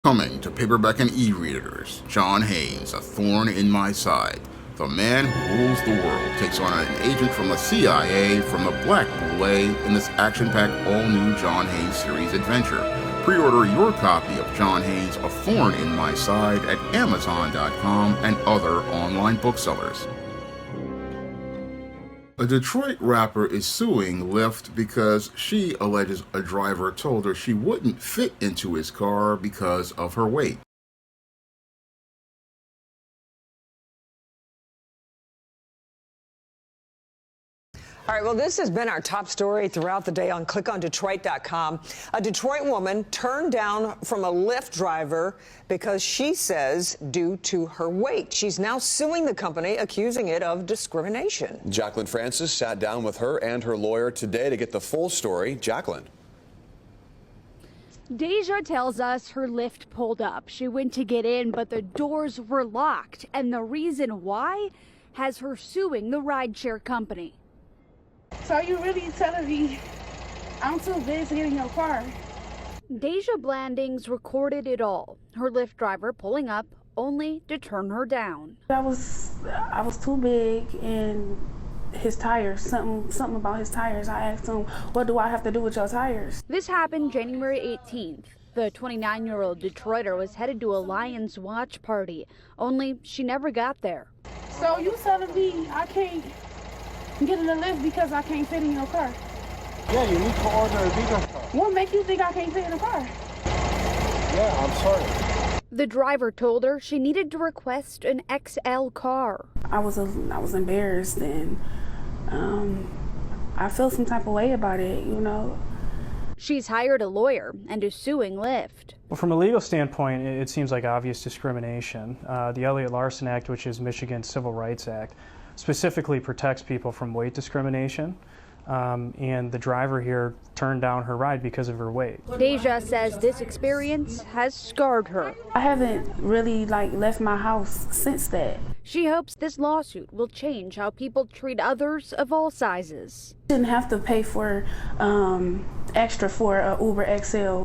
Coming to paperback and e-readers, John Haynes, A Thorn in My Side. The man who rules the world takes on an agent from the CIA from the Black Boule in this action-packed all-new John Haynes series adventure. Pre-order your copy of John Haynes' A Thorn in My Side at Amazon.com and other online booksellers. A Detroit rapper is suing Lyft because she alleges a driver told her she wouldn't fit into his car because of her weight. All right, well, this has been our top story throughout the day on clickondetroit.com. A Detroit woman turned down from a Lyft driver because she says due to her weight. She's now suing the company, accusing it of discrimination. Jacqueline Francis sat down with her and her lawyer today to get the full story. Jacqueline. Deja tells us her Lyft pulled up. She went to get in, but the doors were locked. And the reason why has her suing the rideshare company. So you really telling me I'm too big to get in your car? Deja Blandings recorded it all. Her Lyft driver pulling up only to turn her down. I was too big, and his tires, something about his tires. I asked him, what do I have to do with your tires? This happened January 18th. The 29-year-old Detroiter was headed to a Lions watch party, only she never got there. So you telling me I can't get in the Lyft because I can't fit in your car? Yeah, you need to order a bigger car. What make you think I can't fit in the car? Yeah, I'm sorry. The driver told her she needed to request an XL car. I was embarrassed, and I felt some type of way about it, you know. She's hired a lawyer and is suing Lyft. Well, from a legal standpoint, it seems like obvious discrimination. The Elliott-Larsen Act, which is Michigan's Civil Rights Act, specifically protects people from weight discrimination, and the driver here turned down her ride because of her weight. Deja says this experience has scarred her. I haven't really left my house since that. She hopes this lawsuit will change how people treat others of all sizes. Shouldn't have to pay for extra for a Uber XL.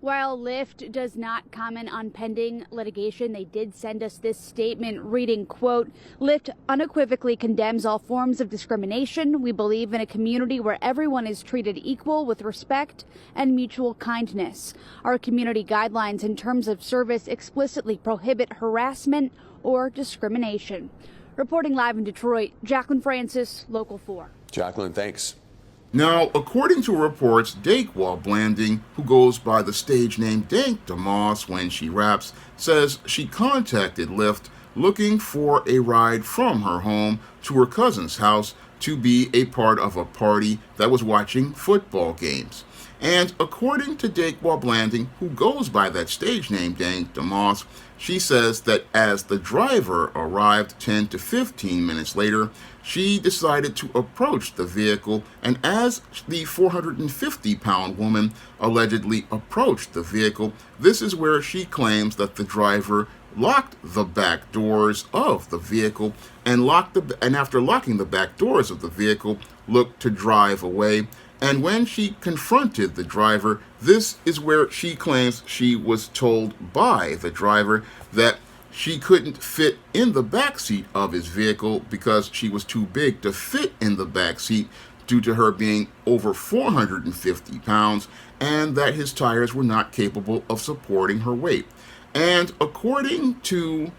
While Lyft does not comment on pending litigation, they did send us this statement reading, quote, Lyft unequivocally condemns all forms of discrimination. We believe in a community where everyone is treated equal with respect and mutual kindness. Our community guidelines in terms of service explicitly prohibit harassment or discrimination. Reporting live in Detroit, Jacqueline Francis, Local 4. Jacqueline, thanks. Now, according to reports, Dank, Blanding, who goes by the stage name Dank Demoss when she raps, says she contacted Lyft looking for a ride from her home to her cousin's house to be a part of a party that was watching football games. And according to Dank Blanding, who goes by that stage name Dank Demoss, she says that as the driver arrived 10 to 15 minutes later, she decided to approach the vehicle, and as the 450-pound woman allegedly approached the vehicle, this is where she claims that the driver locked the back doors of the vehicle and after locking the back doors of the vehicle, looked to drive away. And when she confronted the driver, this is where she claims she was told by the driver that she couldn't fit in the back seat of his vehicle because she was too big to fit in the back seat due to her being over 450 pounds, and that his tires were not capable of supporting her weight. And according to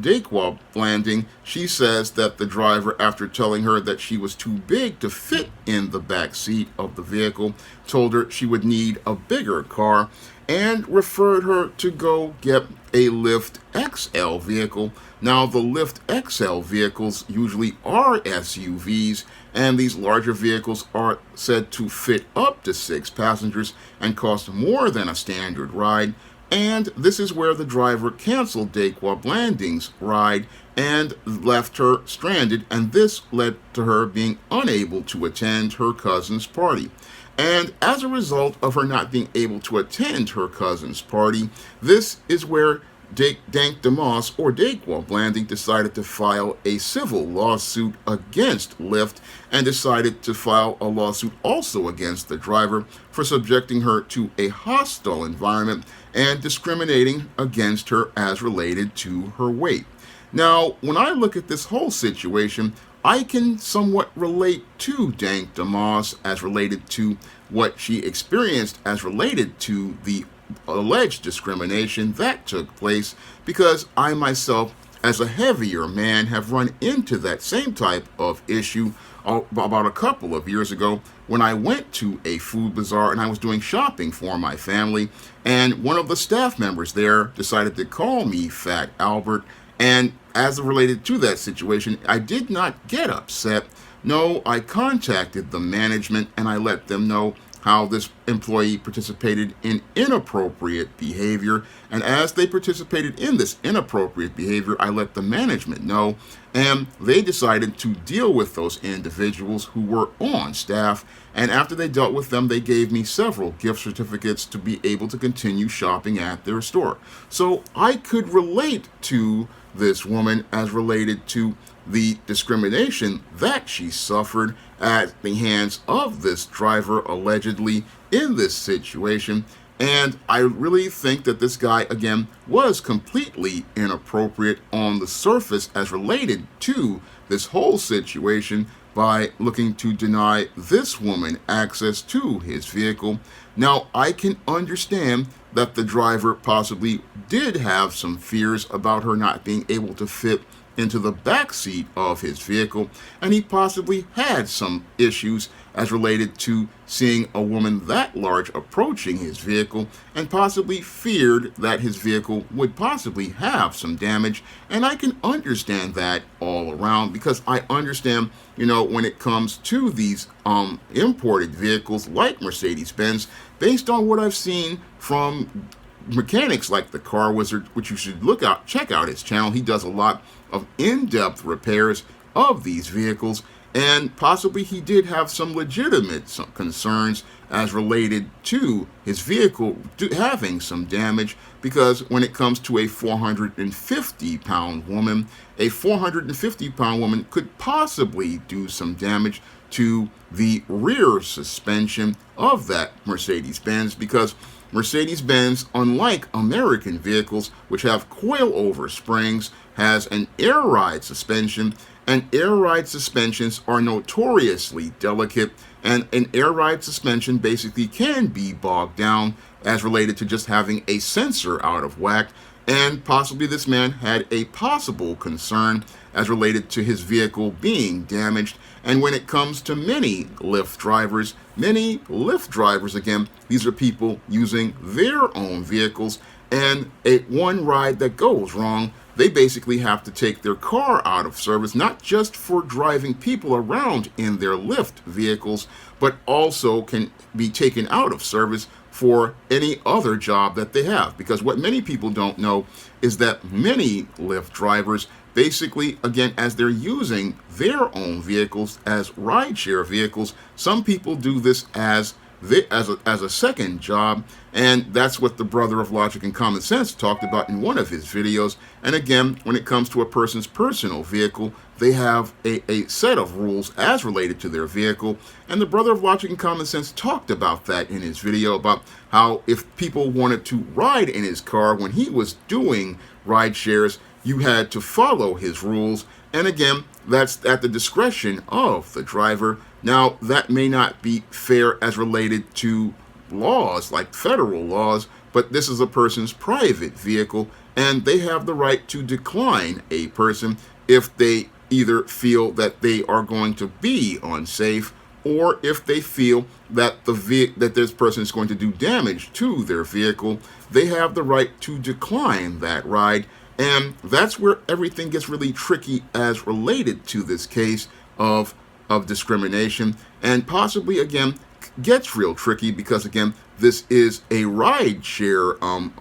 Dank Blanding, she says that the driver, after telling her that she was too big to fit in the back seat of the vehicle, told her she would need a bigger car and referred her to go get a Lyft XL vehicle. Now, the Lyft XL vehicles usually are SUVs, and these larger vehicles are said to fit up to 6 passengers and cost more than a standard ride. And this is where the driver canceled Dank Blanding's ride and left her stranded, and this led to her being unable to attend her cousin's party. And as a result of her not being able to attend her cousin's party, this is where Dank Demoss, or Dank, while Blanding, decided to file a civil lawsuit against Lyft and decided to file a lawsuit also against the driver for subjecting her to a hostile environment and discriminating against her as related to her weight. Now, when I look at this whole situation, I can somewhat relate to Dank Demoss as related to what she experienced as related to the alleged discrimination that took place, because I myself, as a heavier man, have run into that same type of issue about a couple of years ago when I went to a food bazaar and I was doing shopping for my family, and one of the staff members there decided to call me Fat Albert. And as related to that situation, I did not get upset. No, I contacted the management and I let them know how this employee participated in inappropriate behavior. And as they participated in this inappropriate behavior, I let the management know, and they decided to deal with those individuals who were on staff. And after they dealt with them, they gave me several gift certificates to be able to continue shopping at their store. So I could relate to this woman as related to the discrimination that she suffered at the hands of this driver allegedly in this situation. And I really think that this guy, again, was completely inappropriate on the surface as related to this whole situation by looking to deny this woman access to his vehicle. Now, I can understand that the driver possibly did have some fears about her not being able to fit into the back seat of his vehicle, and he possibly had some issues as related to seeing a woman that large approaching his vehicle, and possibly feared that his vehicle would possibly have some damage. And I can understand that all around, because I understand, when it comes to these imported vehicles like Mercedes-Benz, based on what I've seen from mechanics like the Car Wizard, which you should check out his channel. He does a lot of in-depth repairs of these vehicles, and possibly he did have some legitimate concerns as related to his vehicle having some damage, because when it comes to a 450-pound woman, a 450-pound woman could possibly do some damage to the rear suspension of that Mercedes-Benz, because Mercedes-Benz, unlike American vehicles, which have coil-over springs, has an air ride suspension, and air ride suspensions are notoriously delicate, and an air ride suspension basically can be bogged down as related to just having a sensor out of whack. And possibly this man had a possible concern as related to his vehicle being damaged. And when it comes to many Lyft drivers, again, these are people using their own vehicles, and one ride that goes wrong, they basically have to take their car out of service, not just for driving people around in their Lyft vehicles, but also can be taken out of service for any other job that they have. Because what many people don't know is that many Lyft drivers basically, again, as they're using their own vehicles as rideshare vehicles, some people do this as a second job, and that's what the brother of Logic and Common Sense talked about in one of his videos. And again, when it comes to a person's personal vehicle, they have a set of rules as related to their vehicle, and the brother of Logic and Common Sense talked about that in his video, about how if people wanted to ride in his car when he was doing ride shares, you had to follow his rules. And again, that's at the discretion of the driver. Now, that may not be fair as related to laws like federal laws, but this is a person's private vehicle, and they have the right to decline a person if they either feel that they are going to be unsafe, or if they feel that that this person is going to do damage to their vehicle. They have the right to decline that ride. And that's where everything gets really tricky as related to this case of discrimination, and possibly, again, gets real tricky because, again, this is a rideshare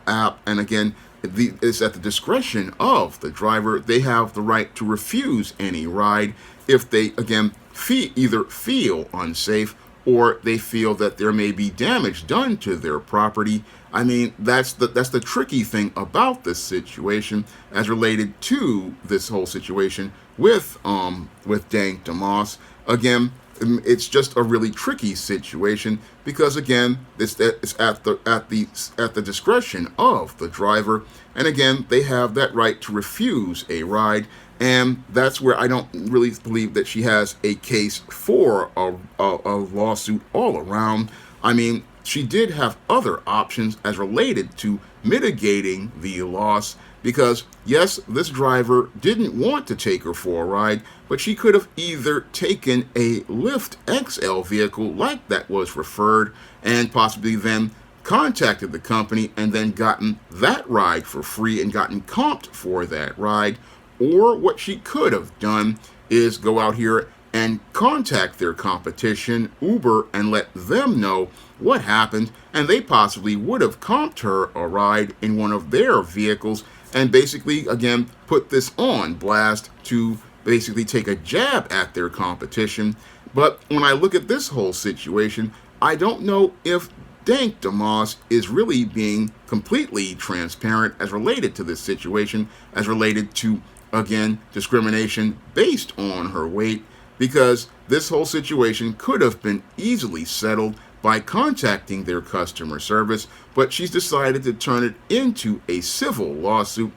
app, and again, it's at the discretion of the driver. They have the right to refuse any ride if they, again, either feel unsafe or they feel that there may be damage done to their property. I mean, that's the tricky thing about this situation as related to this whole situation with Dank Demoss. Again, it's just a really tricky situation because again, it's at the discretion of the driver, and again, they have that right to refuse a ride. And that's where I don't really believe that she has a case for a lawsuit all around. I mean, she did have other options as related to mitigating the loss because, yes, this driver didn't want to take her for a ride, but she could have either taken a Lyft XL vehicle like that was referred and possibly then contacted the company and then gotten that ride for free and gotten comped for that ride. Or what she could have done is go out here and contact their competition, Uber, and let them know what happened, and they possibly would have comped her a ride in one of their vehicles and basically, again, put this on blast to basically take a jab at their competition. But when I look at this whole situation, I don't know if Dank Demoss is really being completely transparent as related to this situation, as related to, again, discrimination based on her weight, because this whole situation could have been easily settled by contacting their customer service, but she's decided to turn it into a civil lawsuit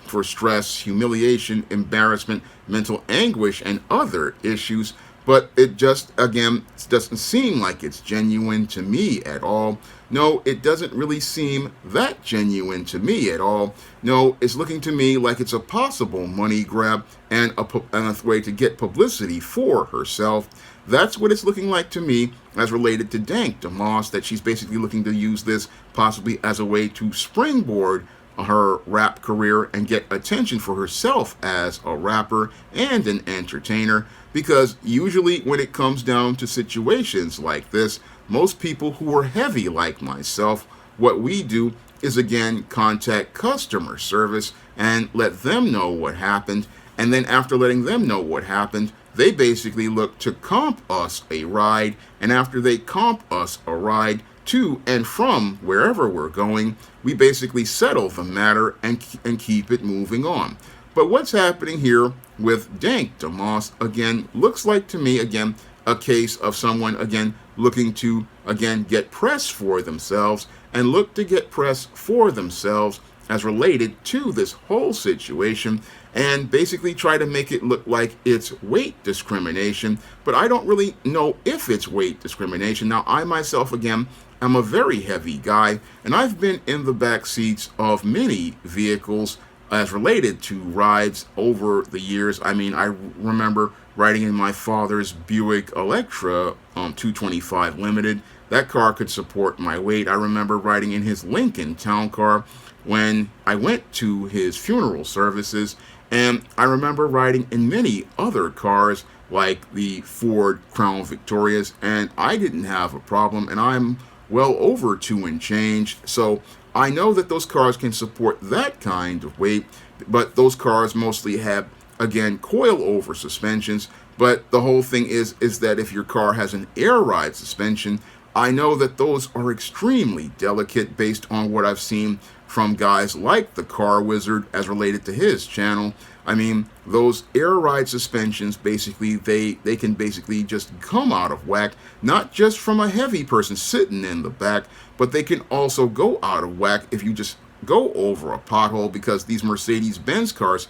for stress, humiliation, embarrassment, mental anguish, and other issues. But it just, again, doesn't seem like it's genuine to me at all. No, it doesn't really seem that genuine to me at all. No, it's looking to me like it's a possible money grab and a way to get publicity for herself. That's what it's looking like to me as related to Dank Demoss, that she's basically looking to use this possibly as a way to springboard her rap career and get attention for herself as a rapper and an entertainer, because usually when it comes down to situations like this, most people who are heavy like myself, what we do is again contact customer service and let them know what happened, and then after letting them know what happened, they basically look to comp us a ride, and after they comp us a ride to and from wherever we're going, we basically settle the matter and keep it moving on. But what's happening here with Dank Demoss, again, looks like to me, again, a case of someone, again, looking to, again, get press for themselves and look to get press for themselves as related to this whole situation and basically try to make it look like it's weight discrimination. But I don't really know if it's weight discrimination. Now, I myself, again, am a very heavy guy, and I've been in the back seats of many vehicles as related to rides over the years. I mean, I remember riding in my father's Buick Electra 225 Limited. That car could support my weight. I remember riding in his Lincoln Town Car when I went to his funeral services, and I remember riding in many other cars like the Ford Crown Victorias, and I didn't have a problem, and I'm well over 2 and change, so I know that those cars can support that kind of weight, but those cars mostly have, again, coil-over suspensions. But the whole thing is that if your car has an air ride suspension, I know that those are extremely delicate based on what I've seen from guys like the Car Wizard as related to his channel. I mean, those air ride suspensions, basically, they can basically just come out of whack, not just from a heavy person sitting in the back, but they can also go out of whack if you just go over a pothole, because these Mercedes-Benz cars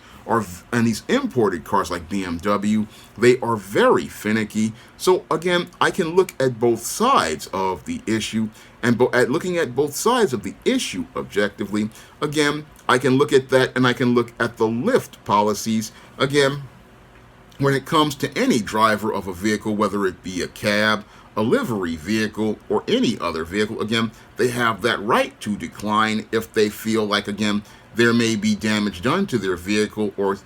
and these imported cars like BMW, they are very finicky. So again, I can look at both sides of the issue, and at looking at both sides of the issue objectively, again, I can look at that, and I can look at the Lyft policies. Again, when it comes to any driver of a vehicle, whether it be a cab, a livery vehicle, or any other vehicle, again, they have that right to decline if they feel like, again, there may be damage done to their vehicle or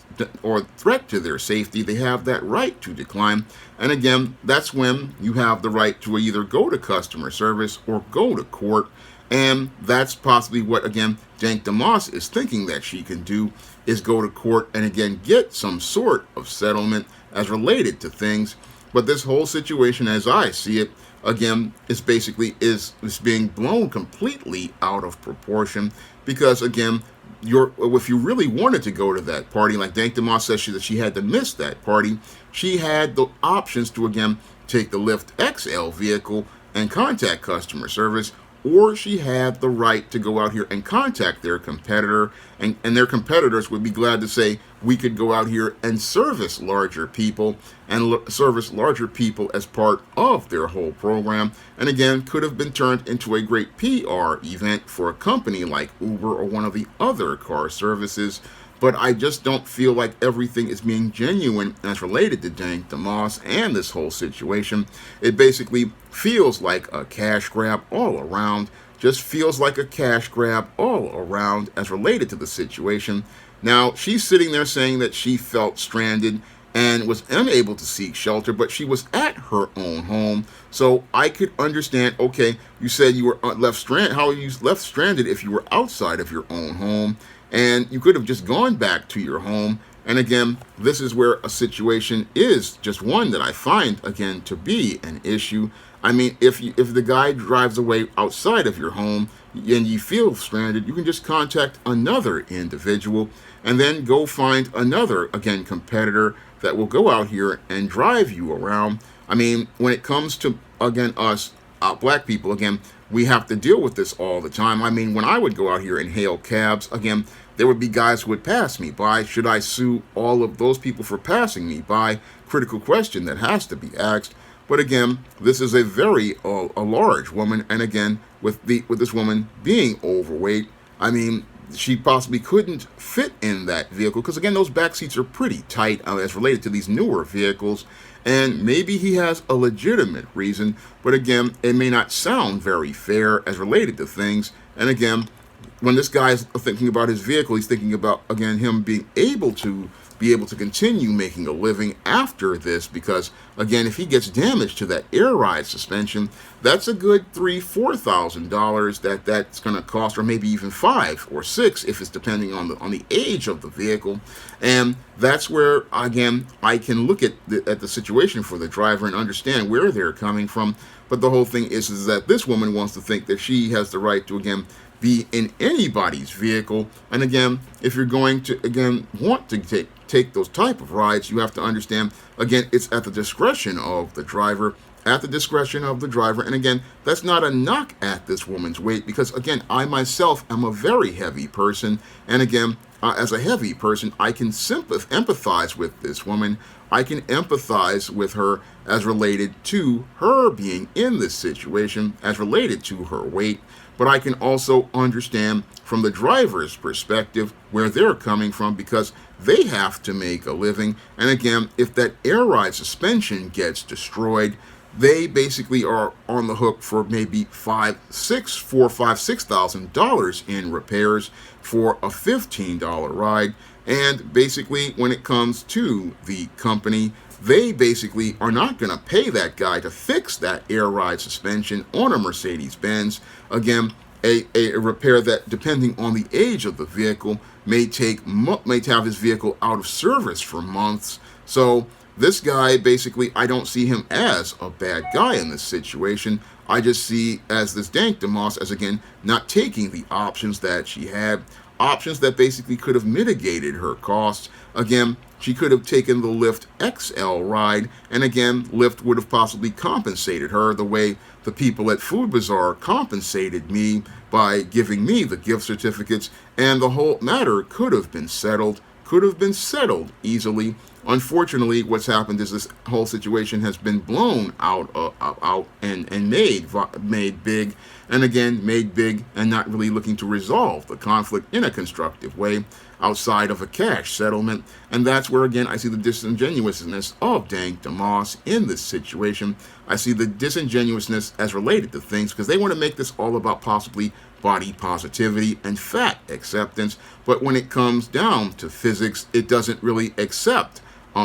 threat to their safety. They have that right to decline. And again, that's when you have the right to either go to customer service or go to court. And that's possibly what, again, Dank Demoss is thinking that she can do, is go to court and, again, get some sort of settlement as related to things. But this whole situation, as I see it, again, is basically is being blown completely out of proportion because, again, if you really wanted to go to that party, like Dank Demoss says that she had to miss that party, she had the options to, again, take the Lyft XL vehicle and contact customer service, or she had the right to go out here and contact their competitor, and their competitors would be glad to say, we could go out here and service larger people service larger people as part of their whole program, and again, could have been turned into a great PR event for a company like Uber or one of the other car services. But I just don't feel like everything is being genuine as related to Dank Demoss and this whole situation. It basically feels like a cash grab all around. Just feels like a cash grab all around as related to the situation. Now, she's sitting there saying that she felt stranded and was unable to seek shelter, but she was at her own home. So I could understand, okay, you said you were left stranded. How are you left stranded if you were outside of your own home? And you could have just gone back to your home. And again, this is where a situation is just one that I find, again, to be an issue. I mean, if the guy drives away outside of your home and you feel stranded, you can just contact another individual and then go find another, again, competitor that will go out here and drive you around. I mean, when it comes to, again, us black people, again, we have to deal with this all the time. I mean, when I would go out here and hail cabs, again, there would be guys who would pass me by. Should I sue all of those people for passing me by? Critical question that has to be asked. But again, this is a very a large woman, and again, with this woman being overweight, I mean, she possibly couldn't fit in that vehicle because again, those back seats are pretty tight as related to these newer vehicles. And maybe he has a legitimate reason, but again, it may not sound very fair as related to things. And again, when this guy is thinking about his vehicle, he's thinking about, again, him being able to continue making a living after this, because again, if he gets damage to that air ride suspension, that's a good $3,000-4,000 that's going to cost, or maybe even $5,000 or $6,000 if it's depending on the age of the vehicle. And that's where, again, I can look at the situation for the driver and understand where they're coming from. But the whole thing is that this woman wants to think that she has the right to, again, be in anybody's vehicle. And again, if you're going to, again, want to take those type of rides, you have to understand, again, it's at the discretion of the driver, And again, that's not a knock at this woman's weight, because again, I myself am a very heavy person. And again, as a heavy person, I can empathize with this woman. I can empathize with her as related to her being in this situation, as related to her weight. But I can also understand from the driver's perspective where they're coming from, because they have to make a living. And again, if that air ride suspension gets destroyed, they basically are on the hook for maybe $6,000 in repairs for a $15 ride. And basically, when it comes to the company, they basically are not going to pay that guy to fix that air ride suspension on a Mercedes-Benz. Again, a repair that, depending on the age of the vehicle, may have his vehicle out of service for months. So this guy, basically, I don't see him as a bad guy in this situation. I just see as this Dank Demoss as, again, not taking the options that she had, options that basically could have mitigated her costs. Again, she could have taken the Lyft XL ride, and again, Lyft would have possibly compensated her the way the people at Food Bazaar compensated me by giving me the gift certificates, and the whole matter could have been settled easily. Unfortunately, what's happened is this whole situation has been blown out and made big, and again, made big and not really looking to resolve the conflict in a constructive way outside of a cash settlement. And that's where, again, I see the disingenuousness of Dank Demoss in this situation. I see the disingenuousness as related to things, because they want to make this all about possibly body positivity and fat acceptance. But when it comes down to physics, it doesn't really accept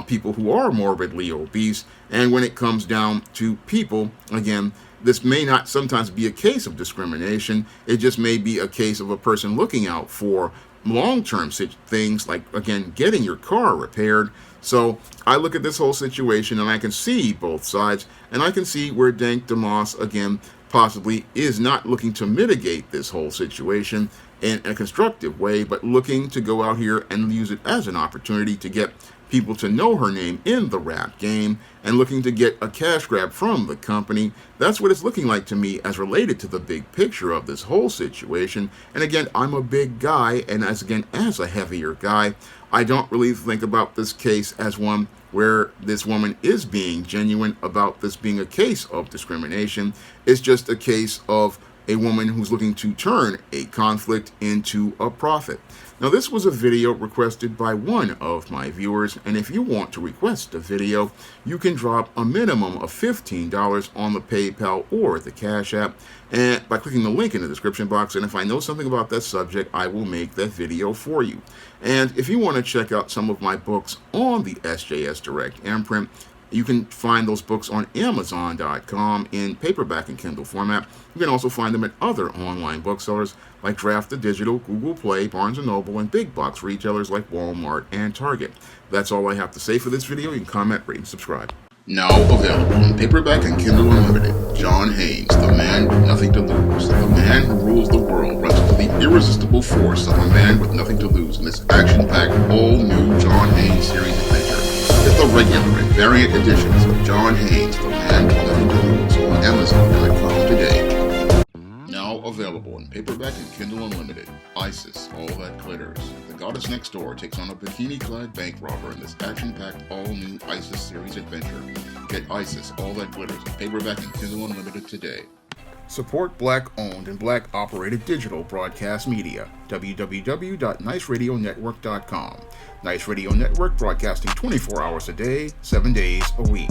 people who are morbidly obese. And when it comes down to people, again, this may not sometimes be a case of discrimination. It just may be a case of a person looking out for long-term things like, again, getting your car repaired. So I look at this whole situation and I can see both sides, and I can see where Dank Demoss, again, possibly is not looking to mitigate this whole situation in a constructive way, but looking to go out here and use it as an opportunity to get people to know her name in the rap game and looking to get a cash grab from the company. That's what it's looking like to me as related to the big picture of this whole situation. And again, I'm a big guy, and as a heavier guy, I don't really think about this case as one where this woman is being genuine about this being a case of discrimination. It's just a case of a woman who's looking to turn a conflict into a profit. Now, this was a video requested by one of my viewers, and if you want to request a video, you can drop a minimum of $15 on the PayPal or the Cash App, and by clicking the link in the description box, and if I know something about that subject, I will make that video for you. And if you want to check out some of my books on the SJS Direct imprint, you can find those books on Amazon.com in paperback and Kindle format. You can also find them at other online booksellers like Draft the Digital, Google Play, Barnes & Noble, and big box retailers like Walmart and Target. That's all I have to say for this video. You can comment, rate, and subscribe. Now available in paperback and Kindle Unlimited, John Haynes, the man with nothing to lose. The man who rules the world runs into the irresistible force of a man with nothing to lose in this action-packed, all-new John Haynes series adventure. Get the regular and variant editions of John Haynes, the man with nothing to lose on Amazon.com today. Now available in paperback and Kindle Unlimited, Isis, All That Glitters. The goddess next door takes on a bikini-clad bank robber in this action-packed, all-new Isis series adventure. Get Isis, All That Glitters in paperback and Kindle Unlimited today. Support Black-owned and Black-operated digital broadcast media. www.niceradionetwork.com. Nice Radio Network, broadcasting 24 hours a day, 7 days a week.